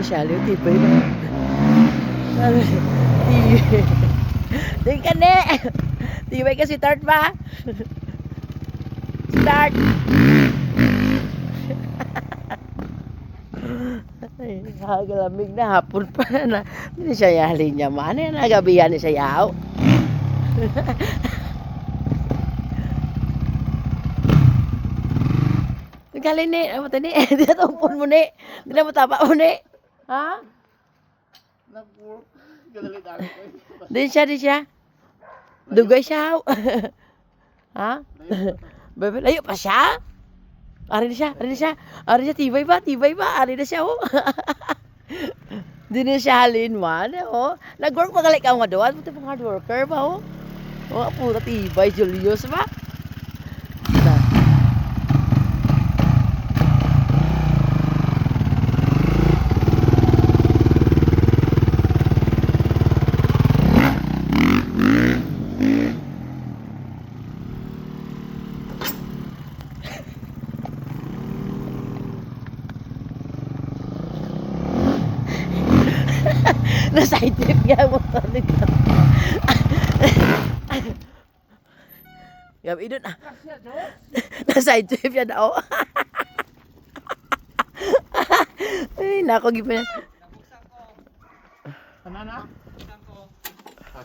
siya, tibay ba? Tibay. Tingin ka ne! Tibay ka si Tart ba? Start! Ay, nakalamig na hapon pa na. Hindi siya yali niya man. Ano nagabihan ni siya yaw? Galing ni, ano tani? Di na tumpon mo ni. Di na matapa mo ni. Ha? Di siya. Dugay siya. Ha? Bebe, layo pa siya? Ari na siya. Tibay ba? Ari na siya, oh. Di na siya halin man, oh. Nag-work pa gali ka nga doon. Buti pang hard worker ba, oh. Oh, puta tibay, Julius ba? Nasa-side trip nga motor nito. Gabi doon ah. Nasa-side trip yan daw. Ay, nako gipan. Ano na?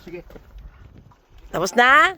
Sige. Tapos na?